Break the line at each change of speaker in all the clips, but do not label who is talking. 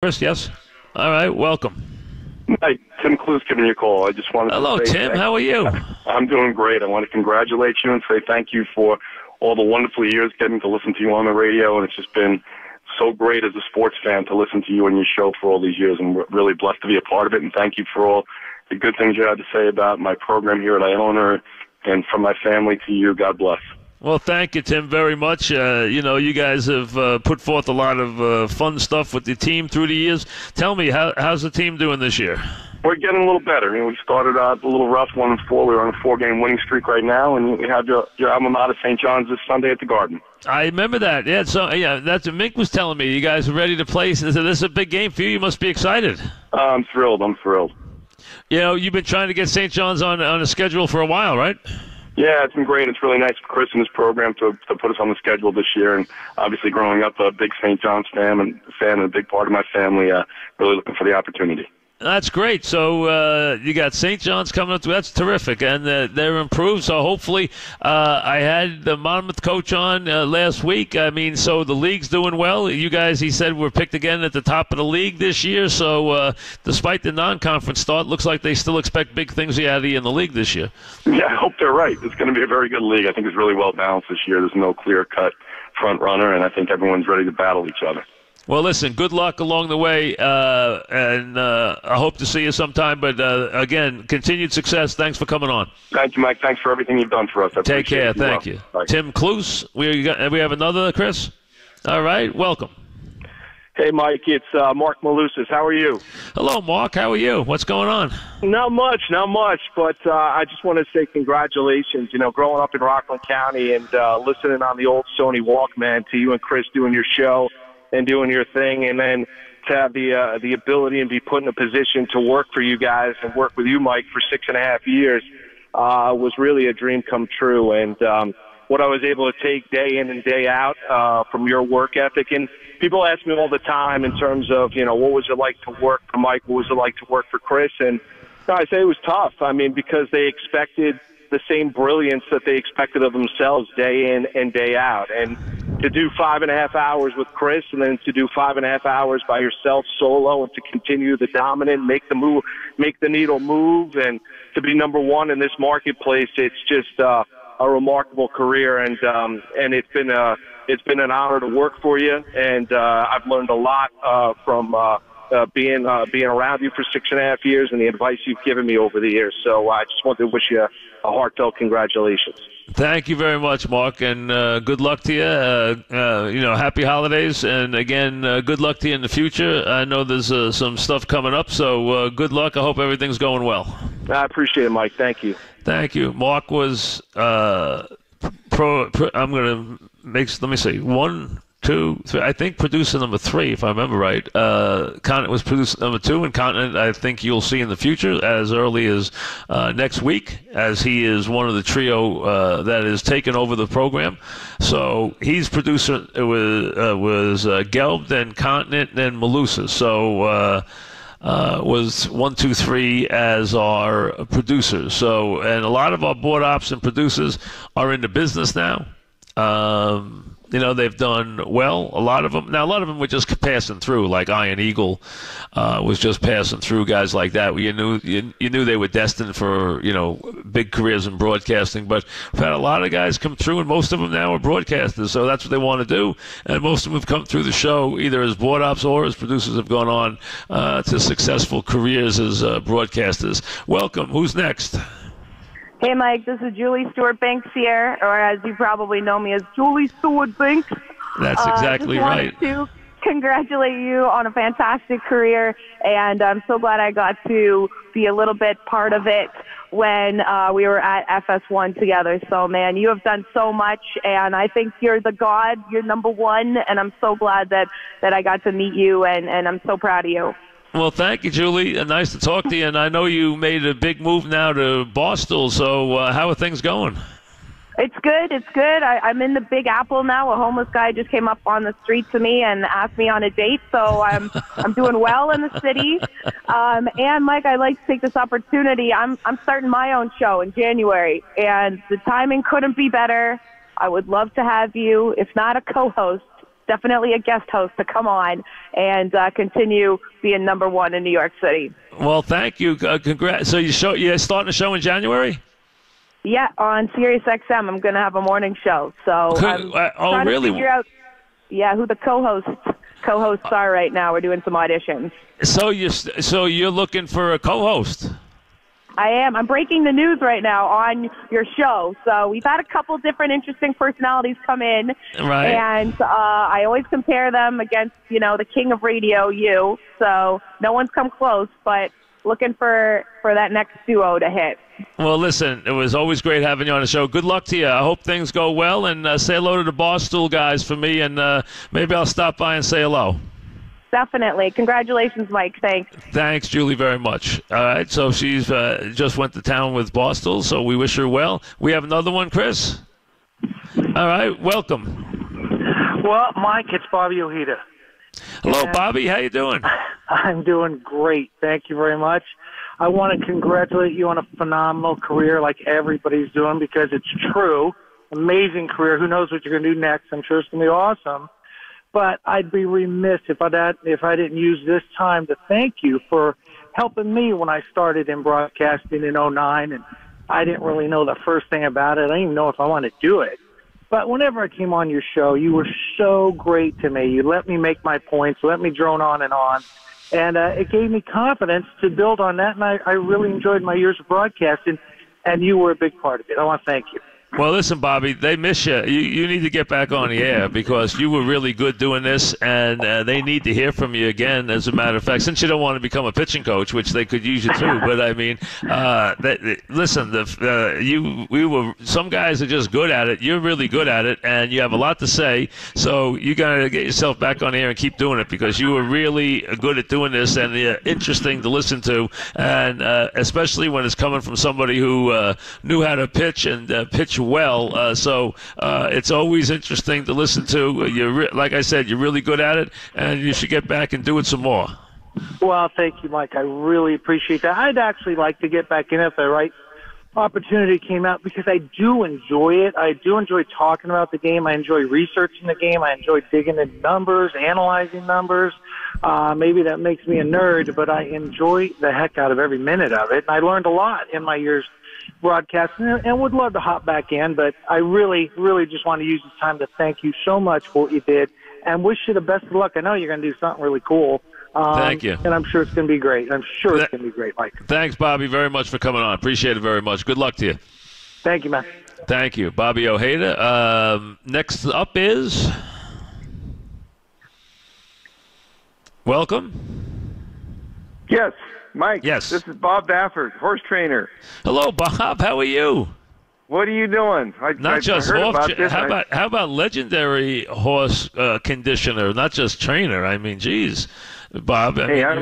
Chris, yes. All right, welcome.
Hi, Tim Clues giving you a call. I just wanted
Hello,
to say
Tim. How are you?
I'm doing great. I want to congratulate you and say thank you for all the wonderful years getting to listen to you on the radio, and it's just been so great as a sports fan to listen to you and your show for all these years, and we're really blessed to be a part of it, and thank you for all the good things you had to say about my program here at Iona, and from my family to you, God bless.
Well, thank you, Tim, very much. You guys have put forth a lot of fun stuff with the team through the years. Tell me, how's the team doing this year?
We're getting a little better. We started out a little rough, 1-4. We're on a 4-game winning streak right now, and we have your alma mater, St. John's, this Sunday at the Garden.
I remember that. Yeah, that's what Mink was telling me. You guys are ready to play. So this is a big game for you. You must be excited.
I'm thrilled.
You've been trying to get St. John's on a schedule for a while, right?
Yeah, it's been great. It's really nice for Chris and his program to put us on the schedule this year. And obviously, growing up a big St. John's fan and a big part of my family, really looking for the opportunity.
That's great. So you got St. John's coming up. That's terrific, and they're improved. So hopefully, I had the Monmouth coach on last week. I mean, so the league's doing well. You guys, he said, were picked again at the top of the league this year. So despite the non-conference start, looks like they still expect big things out of you in the league this year.
Yeah, I hope they're right. It's going to be a very good league. I think it's really well balanced this year. There's no clear-cut front runner, and I think everyone's ready to battle each other.
Well, listen, good luck along the way, and I hope to see you sometime. But, again, continued success. Thanks for coming on.
Thank you, Mike. Thanks for everything you've done for us.
Take care. Thank you.
Bye.
Tim Cluse. We have another, Chris? All right. Welcome.
Hey, Mike. It's Marc Malusis. How are you?
Hello, Mark. How are you? What's going on?
Not much. But I just want to say congratulations. Growing up in Rockland County and listening on the old Sony Walkman to you and Chris doing your show and doing your thing, and then to have the ability and be put in a position to work for you guys and work with you, Mike, for 6.5 years was really a dream come true. And what I was able to take day in and day out from your work ethic. And people ask me all the time in terms of, what was it like to work for Mike? What was it like to work for Chris? And I say it was tough. I mean, because they expected the same brilliance that they expected of themselves day in and day out. And to do 5.5 hours with Chris, and then to do 5.5 hours by yourself solo, and to continue the dominant, make the needle move, and to be number one in this marketplace, it's just a remarkable career. And it's been an honor to work for you. And I've learned a lot from being around you for 6.5 years, and the advice you've given me over the years. So I just wanted to wish you a heartfelt congratulations.
Thank you very much, Mark, and good luck to you. Happy holidays, and again, good luck to you in the future. I know there's some stuff coming up, so good luck. I hope everything's going well.
I appreciate it, Mike. Thank you.
Thank you. Mark was I'm going to let me see, 1, 2, 3. I think producer number 3, if I remember right. Continent was producer number 2, and Continent, I think you'll see in the future as early as next week, as he is one of the trio that is taking over the program. So he's producer. It was Gelb, then Continent, then Malusis. So was 1, 2, 3 as our producers. So, and a lot of our board ops and producers are in the business now. They've done well, a lot of them. Now, a lot of them were just passing through, like Iron Eagle was just passing through, guys like that. You knew they were destined for, big careers in broadcasting. But we've had a lot of guys come through, and most of them now are broadcasters, so that's what they want to do. And most of them have come through the show, either as board ops or as producers, have gone on to successful careers as broadcasters. Welcome. Who's next?
Hey, Mike, this is Julie Stewart-Banks here, or as you probably know me as Julie Stewart-Banks.
That's exactly right.
I just wanted to congratulate you on a fantastic career, and I'm so glad I got to be a little bit part of it when we were at FS1 together. So, man, you have done so much, and I think you're the god. You're number one, and I'm so glad that I got to meet you, and I'm so proud of you.
Well, thank you, Julie. Nice to talk to you. And I know you made a big move now to Barstool. So how are things going?
It's good. It's good. I'm in the Big Apple now. A homeless guy just came up on the street to me and asked me on a date. So I'm doing well in the city. And Mike, I'd like to take this opportunity. I'm starting my own show in January, and the timing couldn't be better. I would love to have you, if not a co-host, definitely a guest host to come on and continue being number one in New York City.
Well, thank you. Congrats. So you're starting a show in January?
Yeah, on Sirius XM, I'm going to have a morning show. So I'm trying to figure out, who the co-hosts are right now. We're doing some auditions.
So you're looking for a co-host?
I am. I'm breaking the news right now on your show. So we've had a couple different interesting personalities come in.
Right.
And I always compare them against, the king of radio, you. So no one's come close, but looking for that next duo to hit.
Well, listen, it was always great having you on the show. Good luck to you. I hope things go well, and say hello to the Barstool guys for me, and maybe I'll stop by and say hello.
Definitely. Congratulations, Mike. Thanks.
Thanks, Julie, very much. All right, so she's just went to town with Barstool, so we wish her well. We have another one, Chris. All right, welcome.
Well, Mike, it's Bobby Ojeda.
Hello, Bobby. How you doing?
I'm doing great. Thank you very much. I want to congratulate you on a phenomenal career like everybody's doing, because it's true. Amazing career. Who knows what you're going to do next? I'm sure it's going to be awesome. But I'd be remiss if I didn't use this time to thank you for helping me when I started in broadcasting in '09, and I didn't really know the first thing about it. I didn't even know if I wanted to do it. But whenever I came on your show, you were so great to me. You let me make my points, let me drone on. And it gave me confidence to build on that, and I really enjoyed my years of broadcasting, and you were a big part of it. I want to thank you.
Well, listen, Bobby, they miss you. You need to get back on the air, because you were really good doing this, and they need to hear from you again, as a matter of fact, since you don't want to become a pitching coach, which they could use you too. But, I mean, listen, some guys are just good at it. You're really good at it, and you have a lot to say, so you got to get yourself back on the air and keep doing it, because you were really good at doing this, and interesting to listen to, and especially when it's coming from somebody who knew how to pitch and pitch well, so it's always interesting to listen to. Like I said, you're really good at it, and you should get back and do it some more.
Well, thank you, Mike. I really appreciate that. I'd actually like to get back in if the right opportunity came out, because I do enjoy it. I do enjoy talking about the game. I enjoy researching the game. I enjoy digging into numbers, analyzing numbers. Maybe that makes me a nerd, but I enjoy the heck out of every minute of it, and I learned a lot in my years broadcasting, and would love to hop back in, but I really, really just want to use this time to thank you so much for what you did, and wish you the best of luck. I know you're going to do something really cool.
Thank you.
And I'm sure it's going to be great. I'm sure it's going to be great, Mike.
Thanks, Bobby, very much for coming on. Appreciate it very much. Good luck to you.
Thank you, man.
Thank you. Bobby Ojeda. Next up is... Welcome.
Yes. Mike,
yes.
This is Bob Baffert, horse trainer.
Hello, Bob. How are you?
What are you doing?
Not just horse. How about legendary horse conditioner? Not just trainer. I mean, geez, Bob.
I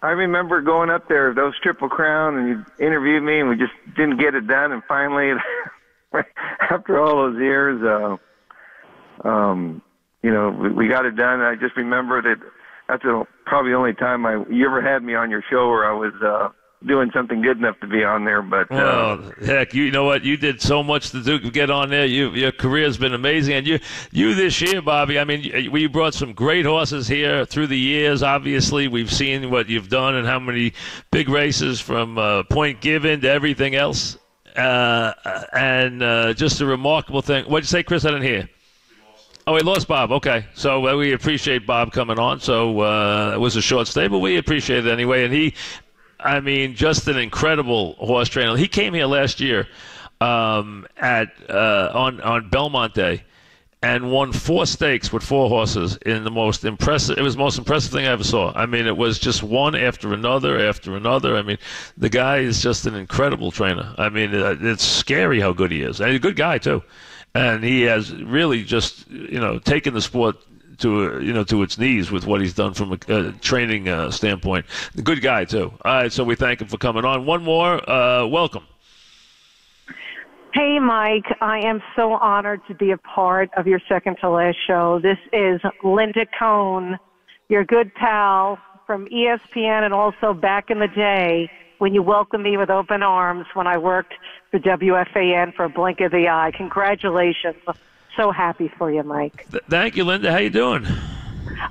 remember going up there, those Triple Crown, and you interviewed me, and we just didn't get it done. And finally, after all those years, we got it done. And I just remember that. That's probably the only time you ever had me on your show where I was doing something good enough to be on there. But
heck, you know what? You did so much to get on there. Your career's been amazing, and you this year, Bobby. I mean, we brought some great horses here through the years. Obviously, we've seen what you've done and how many big races, from Point Given to everything else, and just a remarkable thing. What'd you say, Chris? I didn't hear. Oh, we lost Bob. Okay. So we appreciate Bob coming on. So it was a short stay, but we appreciate it anyway. And just an incredible horse trainer. He came here last year on Belmont Day and won 4 stakes with 4 horses in the most impressive. It was the most impressive thing I ever saw. I mean, it was just one after another after another. I mean, the guy is just an incredible trainer. I mean, it's scary how good he is. And he's a good guy too. And he has really just, taken the sport to its knees with what he's done from a training standpoint. A good guy, too. All right, so we thank him for coming on. One more. Welcome.
Hey, Mike. I am so honored to be a part of your second to last show. This is Linda Cohn, your good pal from ESPN, and also back in the day when you welcomed me with open arms when I worked for WFAN for a blink of the eye. Congratulations So happy for you, Mike.
Thank you, Linda. How you doing?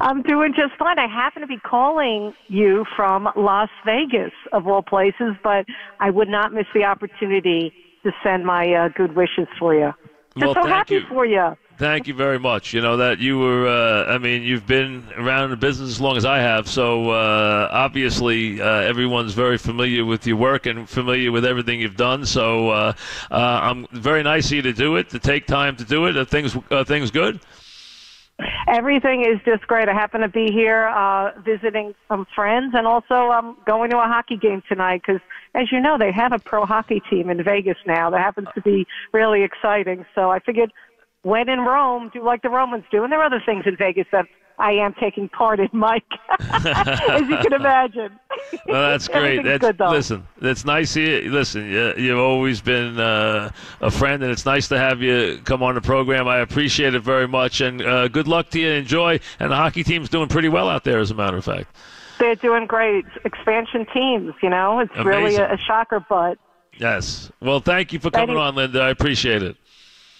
I'm doing just fine. I happen to be calling you from Las Vegas, of all places, but I would not miss the opportunity to send my good wishes for you. Just so happy for you.
Thank you very much. You know that you were, you've been around the business as long as I have, so obviously everyone's very familiar with your work and familiar with everything you've done. So I'm very nice of you to do it, to take time to do it. Are things good?
Everything is just great. I happen to be here visiting some friends, and also I'm going to a hockey game tonight because, as you know, they have a pro hockey team in Vegas now. That happens to be really exciting. So I figured, when in Rome, do like the Romans do. And there are other things in Vegas that I am taking part in, Mike, as you can imagine.
Well, that's great.
Good, though.
Listen, it's nice here. Listen, you've always been a friend, and it's nice to have you come on the program. I appreciate it very much, and good luck to you. Enjoy. And the hockey team's doing pretty well out there, as a matter of fact.
They're doing great. Expansion teams, you know. It's
amazing.
Really a shocker, but.
Yes. Well, thank you for coming on, Linda. I appreciate it.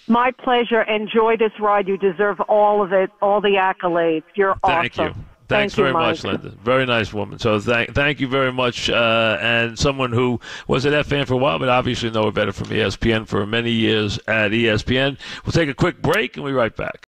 My pleasure. Enjoy this ride. You deserve all of it, all the accolades. You're
Thank
awesome.
you. Thanks very much, Linda. Very nice woman. So thank you very much. And someone who was at FAN for a while, but obviously know her better from ESPN for many years at ESPN. We'll take a quick break and we'll be right back.